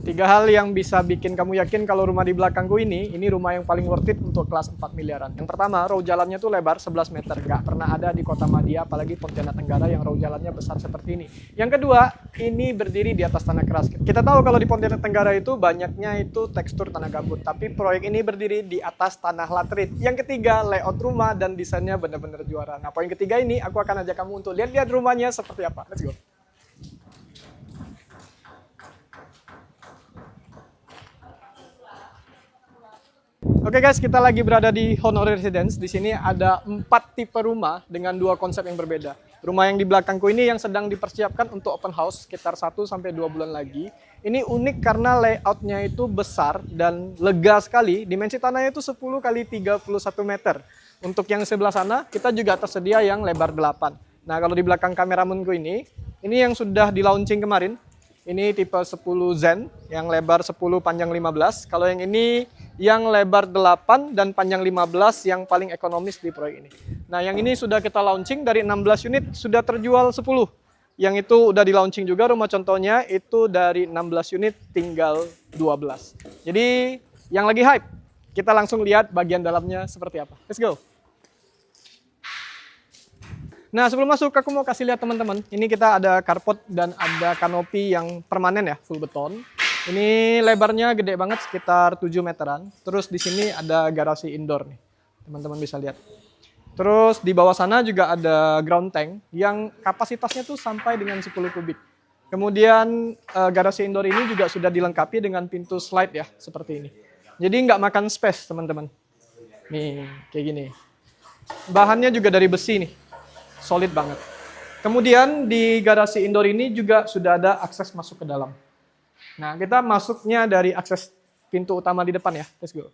Tiga hal yang bisa bikin kamu yakin kalau rumah di belakangku ini rumah yang paling worth it untuk kelas 4 miliaran. Yang pertama, row jalannya tuh lebar 11 meter. Nggak pernah ada di Kota Madia, apalagi Pontianak Tenggara yang row jalannya besar seperti ini. Yang kedua, ini berdiri di atas tanah keras. Kita tahu kalau di Pontianak Tenggara itu banyaknya itu tekstur tanah gambut, tapi proyek ini berdiri di atas tanah laterit. Yang ketiga, layout rumah dan desainnya benar-benar juara. Nah, poin ketiga ini aku akan ajak kamu untuk lihat-lihat rumahnya seperti apa. Let's go. Oke guys, kita lagi berada di Honore Residence. Di sini ada 4 tipe rumah dengan 2 konsep yang berbeda. Rumah yang di belakangku ini yang sedang dipersiapkan untuk open house sekitar 1-2 bulan lagi. Ini unik karena layoutnya itu besar dan lega sekali. Dimensi tanahnya itu 10 kali 31 meter. Untuk yang sebelah sana, kita juga tersedia yang lebar 8. Nah, kalau di belakang kameramanku ini yang sudah di launching kemarin. Ini tipe 10 Zen yang lebar 10 panjang 15. Kalau yang ini yang lebar 8 dan panjang 15 yang paling ekonomis di proyek ini. Nah, yang ini sudah kita launching dari 16 unit sudah terjual 10. Yang itu udah di launching juga rumah contohnya itu dari 16 unit tinggal 12. Jadi yang lagi hype, kita langsung lihat bagian dalamnya seperti apa. Let's go. Nah, sebelum masuk aku mau kasih lihat teman-teman. Ini kita ada carport dan ada kanopi yang permanen ya, full beton. Ini lebarnya gede banget sekitar 7 meteran. Terus di sini ada garasi indoor nih. Teman-teman bisa lihat. Terus di bawah sana juga ada ground tank yang kapasitasnya tuh sampai dengan 10 kubik. Kemudian garasi indoor ini juga sudah dilengkapi dengan pintu slide ya, seperti ini. Jadi nggak makan space teman-teman. Nih, kayak gini. Bahannya juga dari besi nih. Solid banget. Kemudian di garasi indoor ini juga sudah ada akses masuk ke dalam. Nah, kita masuknya dari akses pintu utama di depan ya. Let's go.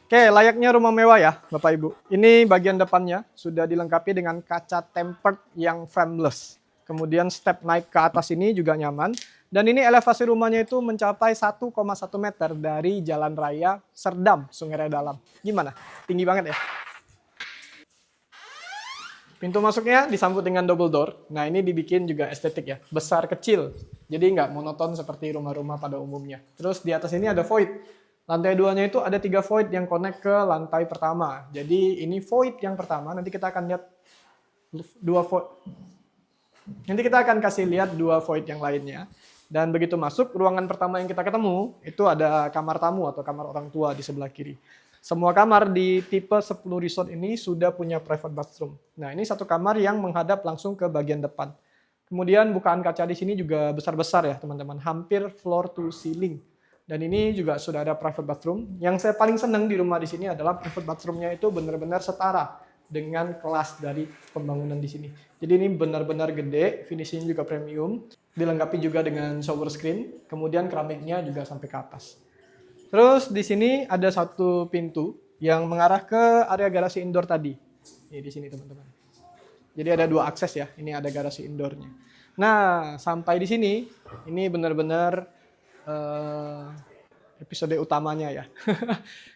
Oke, layaknya rumah mewah ya, Bapak Ibu. Ini bagian depannya sudah dilengkapi dengan kaca tempered yang frameless. Kemudian step naik ke atas ini juga nyaman. Dan ini elevasi rumahnya itu mencapai 1,1 meter dari jalan raya Serdam, Sungai Raya Dalam. Gimana? Tinggi banget ya? Pintu masuknya disambut dengan double door. Nah, ini dibikin juga estetik ya. Besar kecil. Jadi nggak monoton seperti rumah-rumah pada umumnya. Terus di atas ini ada void. Lantai 2-nya itu ada 3 void yang connect ke lantai pertama. Jadi ini void yang pertama. Nanti kita akan lihat 2 void. Nanti kita akan kasih lihat 2 void yang lainnya. Dan begitu masuk, ruangan pertama yang kita ketemu, itu ada kamar tamu atau kamar orang tua di sebelah kiri. Semua kamar di tipe 10 resort ini sudah punya private bathroom. Nah, ini satu kamar yang menghadap langsung ke bagian depan. Kemudian bukaan kaca di sini juga besar-besar ya, teman-teman. Hampir floor to ceiling. Dan ini juga sudah ada private bathroom. Yang saya paling senang di rumah di sini adalah private bathroom-nya itu benar-benar setara dengan kelas dari pembangunan di sini. Jadi ini benar-benar gede, finishing juga premium. Dilengkapi juga dengan shower screen. Kemudian keramiknya juga sampai ke atas. Terus di sini ada satu pintu yang mengarah ke area garasi indoor tadi. Ini di sini teman-teman. Jadi ada 2 akses ya. Ini ada garasi indoornya. Nah, sampai di sini ini benar-benar episode utamanya ya.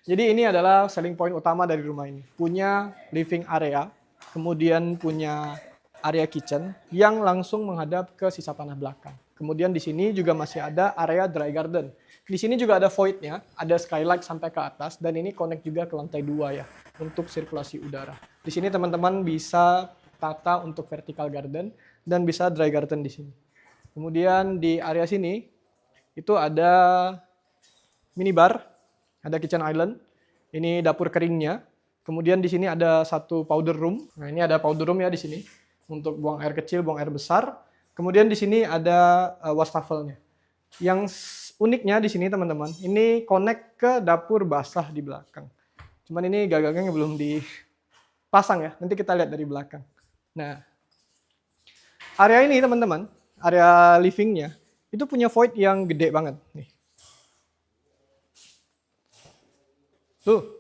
Jadi ini adalah selling point utama dari rumah ini. Punya living area, kemudian punya area kitchen yang langsung menghadap ke sisa tanah belakang. Kemudian di sini juga masih ada area dry garden. Di sini juga ada void-nya, ada skylight sampai ke atas, dan ini connect juga ke lantai 2 ya, untuk sirkulasi udara. Di sini teman-teman bisa tata untuk vertical garden, dan bisa dry garden di sini. Kemudian di area sini, itu ada minibar, ada kitchen island, ini dapur keringnya. Kemudian di sini ada satu powder room. Nah, ini ada powder room ya di sini, untuk buang air kecil, buang air besar. Kemudian di sini ada wastafelnya. Yang uniknya di sini teman-teman, ini connect ke dapur basah di belakang. Cuman ini gagangnya belum dipasang ya, nanti kita lihat dari belakang. Nah, area ini teman-teman, area livingnya, itu punya void yang gede banget. Nih. Tuh,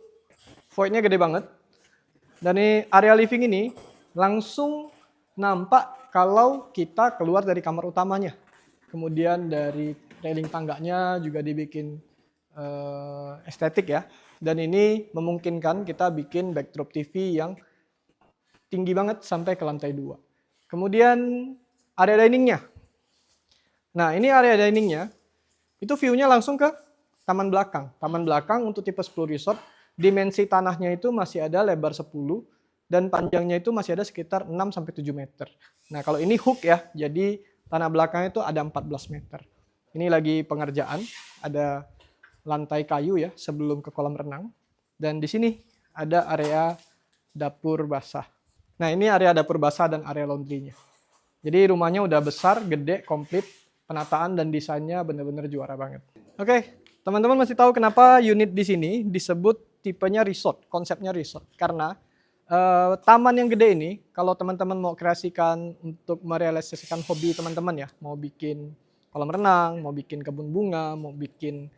voidnya gede banget. Dan ini area living ini langsung nampak kalau kita keluar dari kamar utamanya. Kemudian dari railing tangganya juga dibikin estetik ya. Dan ini memungkinkan kita bikin backdrop TV yang tinggi banget sampai ke lantai 2. Kemudian area diningnya. Nah, ini area diningnya. itu view-nya langsung ke taman belakang. Taman belakang untuk tipe 10 resort, dimensi tanahnya itu masih ada lebar 10 dan panjangnya itu masih ada sekitar 6-7 meter. Nah, kalau ini hook ya, jadi tanah belakangnya itu ada 14 meter. Ini lagi pengerjaan, ada lantai kayu ya sebelum ke kolam renang. Dan di sini ada area dapur basah. Nah, ini area dapur basah dan area laundry-nya. Jadi rumahnya udah besar, gede, komplit, penataan dan desainnya bener-bener juara banget. Oke, teman-teman masih tahu kenapa unit di sini disebut tipenya resort, konsepnya resort. Karena taman yang gede ini, kalau teman-teman mau kreasikan untuk merealisasikan hobi teman-teman ya, mau bikin kolam renang, mau bikin kebun bunga, mau bikin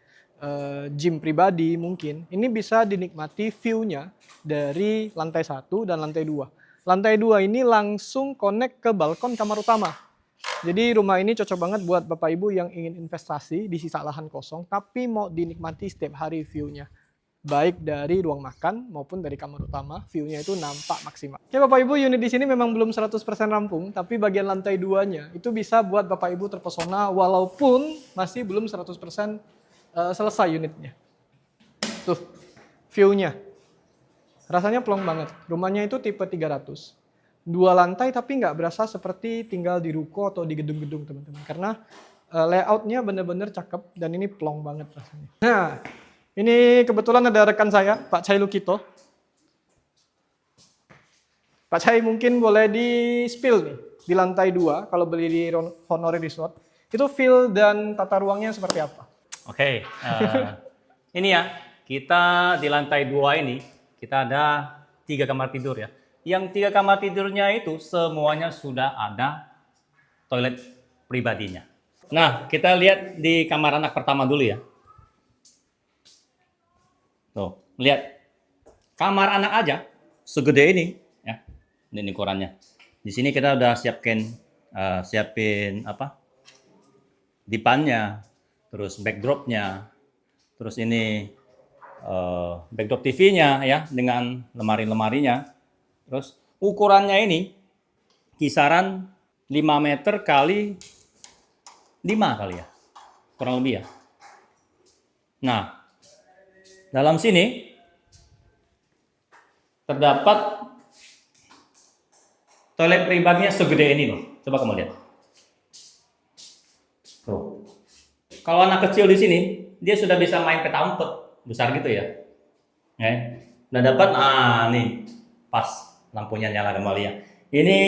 gym pribadi mungkin, ini bisa dinikmati view-nya dari lantai 1 dan lantai 2. Lantai 2 ini langsung connect ke balkon kamar utama. Jadi rumah ini cocok banget buat Bapak Ibu yang ingin investasi di sisa lahan kosong, tapi mau dinikmati setiap hari view-nya. Baik dari ruang makan maupun dari kamar utama, view-nya itu nampak maksimal. Oke Bapak Ibu, unit di sini memang belum 100% rampung, tapi bagian lantai 2-nya itu bisa buat Bapak Ibu terpesona walaupun masih belum 100% selesai unitnya. Tuh, view-nya. Rasanya plong banget. Rumahnya itu tipe 300. 2 lantai tapi nggak berasa seperti tinggal di ruko atau di gedung-gedung teman-teman. Karena layout-nya bener-bener cakep dan ini plong banget rasanya. Nah, ini kebetulan ada rekan saya, Pak Chai Lukito. Pak Chai mungkin boleh di-spill nih, di lantai 2, kalau beli di Honore Resort. Itu feel dan tata ruangnya seperti apa? Oke, ini ya, kita di lantai 2 ini, kita ada 3 kamar tidur ya. Yang 3 kamar tidurnya itu semuanya sudah ada toilet pribadinya. Nah, kita lihat di kamar anak pertama dulu ya. Tuh, lihat. Kamar anak aja segede ini ya. Ini ukurannya. Di sini kita udah siapin apa? Dipannya, terus backdropnya, terus ini backdrop TV-nya ya dengan lemari-lemarinya. Terus ukurannya ini kisaran 5 meter kali 5 kali ya. Kurang lebih ya. Nah, dalam sini terdapat toilet pribadinya segede ini loh. Coba kamu lihat. Tuh. Kalau anak kecil di sini, dia sudah bisa main peta umpet besar gitu ya. Nah, dapat nih pas lampunya nyala kembali ya. Ini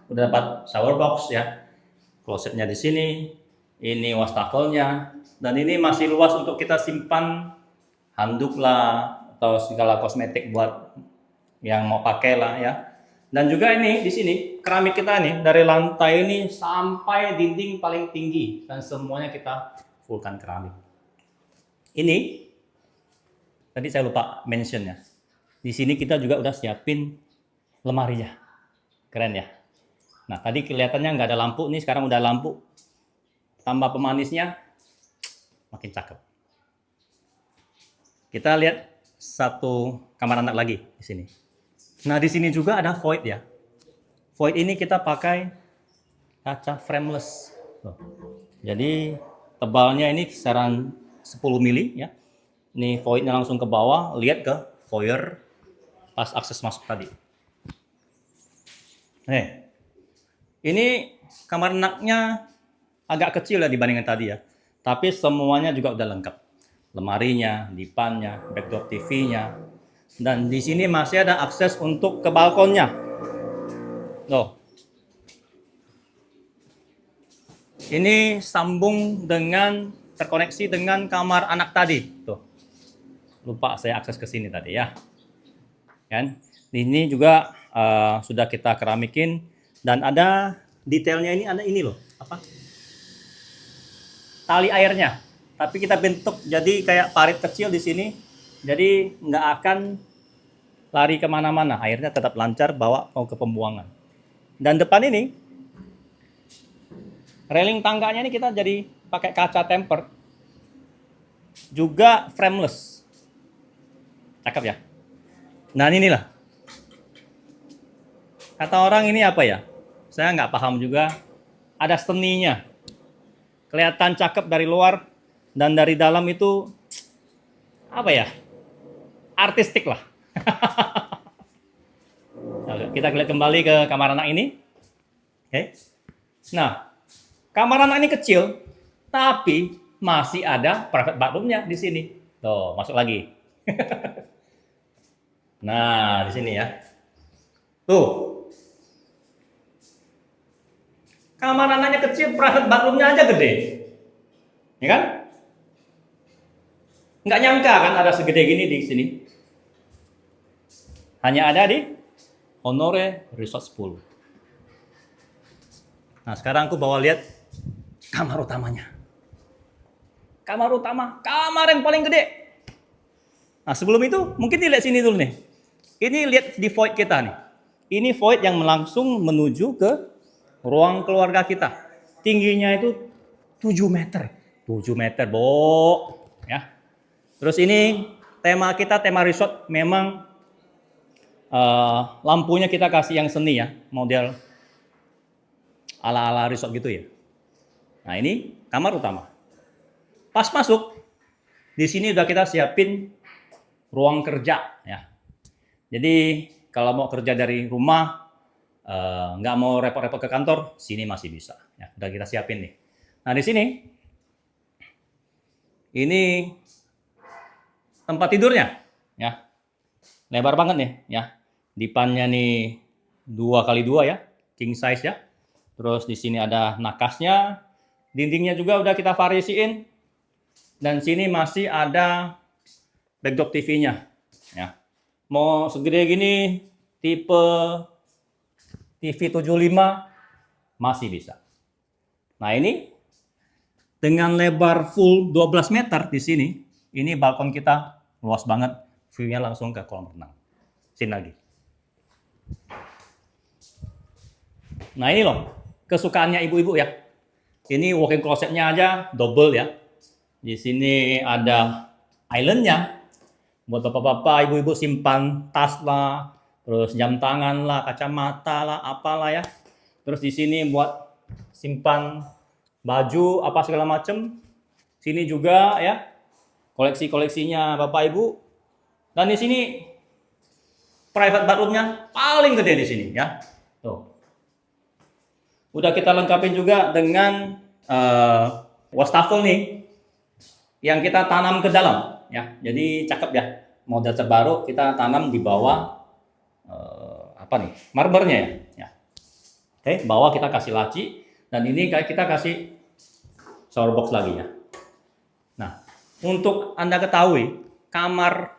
udah dapat shower box ya. Klosetnya di sini. Ini wastafelnya dan ini masih luas untuk kita simpan handuk lah atau segala kosmetik buat yang mau pakai lah ya. Dan juga ini di sini keramik kita nih dari lantai ini sampai dinding paling tinggi dan semuanya kita fullkan keramik. Ini tadi saya lupa mention ya. Di sini kita juga udah siapin lemarinya. Keren ya. Nah, tadi kelihatannya nggak ada lampu, nih sekarang udah lampu. Tambah pemanisnya makin cakep. Kita lihat satu kamar anak lagi di sini. Nah, di sini juga ada void ya. Void ini kita pakai kaca frameless. Jadi tebalnya ini kisaran 10 mili ya. Ini voidnya langsung ke bawah, lihat ke foyer pas akses masuk tadi. Ini kamar anaknya agak kecil ya dibandingkan tadi ya. Tapi semuanya juga udah lengkap. Lemarinya, dipannya, backdrop TV-nya. Dan di sini masih ada akses untuk ke balkonnya. Loh. Ini sambung dengan terkoneksi dengan kamar anak tadi. Tuh. Lupa saya akses ke sini tadi ya. Kan? Ini juga sudah kita keramikin dan ada detailnya ini ada ini loh, apa? Tali airnya. Tapi kita bentuk jadi kayak parit kecil di sini. Jadi nggak akan lari kemana-mana. Airnya tetap lancar bawa mau ke pembuangan. Dan depan ini railing tangganya ini kita jadi pakai kaca temper. Juga frameless. Cakep ya. Nah inilah. Kata orang ini apa ya? Saya nggak paham juga. Ada seninya. Kelihatan cakep dari luar. Dan dari dalam itu apa ya? Artistik lah. Nah, kita lihat kembali ke kamar anak ini. Oke. Nah, kamar anak ini kecil, tapi masih ada private bathroom-nya di sini. Tuh, masuk lagi. Nah, di sini ya. Tuh. Kamar anaknya kecil, private bathroom-nya aja gede. Ya kan? Nggak nyangka kan ada segede gini di sini. Hanya ada di Honore Resort 10. Nah, sekarang aku bawa lihat kamar utamanya. Kamar utama, kamar yang paling gede. Nah, sebelum itu mungkin dilihat sini dulu nih. Ini lihat di void kita nih. Ini void yang langsung menuju ke ruang keluarga kita. Tingginya itu 7 meter. 7 meter, Bo. Ya. Terus ini tema kita, tema resort memang lampunya kita kasih yang seni ya, model ala-ala resort gitu ya. Nah, ini kamar utama. Pas masuk, di sini udah kita siapin ruang kerja ya. Jadi kalau mau kerja dari rumah, nggak mau repot-repot ke kantor, sini masih bisa. Ya, udah kita siapin nih. Nah, di sini ini tempat tidurnya, ya, lebar banget nih, ya. Dipannya nih 2x2 ya, king size ya. Terus di sini ada nakasnya, dindingnya juga udah kita variasiin. Dan sini masih ada backdrop TV-nya, ya. Mau segede gini, tipe TV 75 masih bisa. Nah, ini dengan lebar full 12 meter di sini, ini balkon kita luas banget, view-nya langsung ke kolam renang. Sini lagi. Nah, ini loh, kesukaannya ibu-ibu ya. Ini walk-in closet-nya aja double ya. Di sini ada island-nya. Buat bapak-bapak, ibu-ibu simpan tas lah, terus jam tangan lah, kacamata lah, apalah ya. Terus di sini buat simpan baju apa segala macem. Sini juga ya, koleksi-koleksinya bapak ibu. Dan di sini private bathroom-nya paling gede di sini ya. Tuh. Udah kita lengkapin juga dengan wastafel nih yang kita tanam ke dalam ya. Jadi cakep ya. Model terbaru kita tanam di bawah apa nih? Marmernya ya. Ya. Oke, bawah kita kasih laci dan ini kita kasih shower box lagi ya. Nah, untuk Anda ketahui, kamar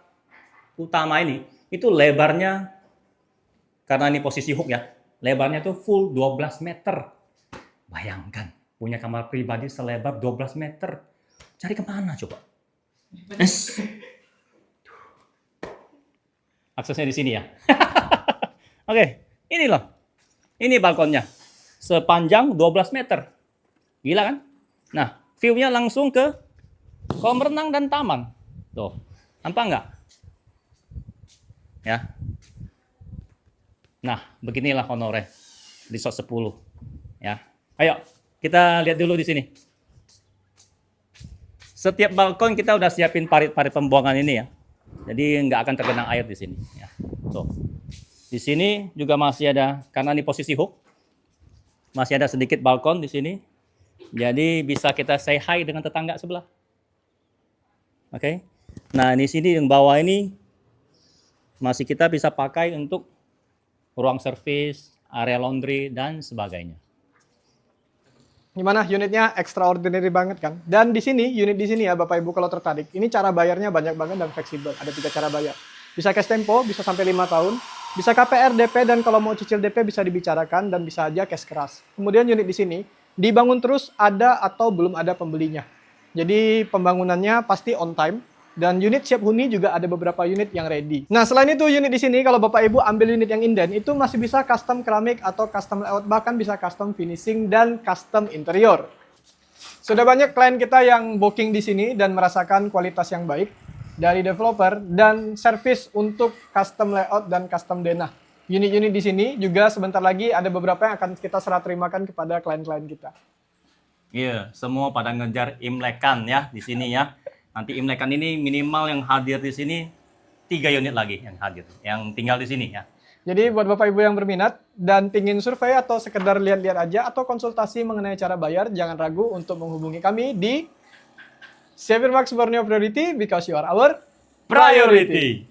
utama ini itu lebarnya, karena ini posisi hook ya, lebarnya tuh full 12 meter. Bayangkan, punya kamar pribadi selebar 12 meter. Cari kemana coba? Aksesnya di sini ya. Oke, ini loh. Ini balkonnya. Sepanjang 12 meter. Gila kan? Nah, view-nya langsung ke kolam renang dan taman. Tuh, nampak nggak? Ya. Nah, beginilah Honore Resort 10. Ya. Ayo, kita lihat dulu di sini. Setiap balkon kita udah siapin parit-parit pembuangan ini ya. Jadi nggak akan tergenang air di sini. Ya. Tuh. Di sini juga masih ada, karena ini posisi hook, masih ada sedikit balkon di sini. Jadi bisa kita say hi dengan tetangga sebelah. Oke. Nah, di sini yang bawah ini masih kita bisa pakai untuk ruang servis, area laundry, dan sebagainya. Gimana unitnya extraordinary banget kan? Dan di sini, unit di sini ya Bapak Ibu kalau tertarik, ini cara bayarnya banyak banget dan fleksibel. Ada 3 cara bayar. Bisa cash tempo, bisa sampai 5 tahun, bisa KPR DP, dan kalau mau cicil DP bisa dibicarakan dan bisa aja cash keras. Kemudian unit di sini dibangun terus ada atau belum ada pembelinya. Jadi pembangunannya pasti on time. Dan unit siap huni juga ada beberapa unit yang ready. Nah, selain itu unit di sini kalau Bapak Ibu ambil unit yang inden itu masih bisa custom keramik atau custom layout, bahkan bisa custom finishing dan custom interior. Sudah banyak klien kita yang booking di sini dan merasakan kualitas yang baik dari developer dan service untuk custom layout dan custom denah. Unit-unit di sini juga sebentar lagi ada beberapa yang akan kita serah terimakan kepada klien-klien kita. Iya, semua pada ngejar Imlekan ya di sini ya. Nanti Imlekan ini minimal yang hadir di sini 3 unit lagi yang hadir, yang tinggal di sini ya. Jadi buat Bapak Ibu yang berminat dan pingin survei atau sekedar lihat-lihat aja atau konsultasi mengenai cara bayar, jangan ragu untuk menghubungi kami di Xavier Max Borneo Priority because you are our priority.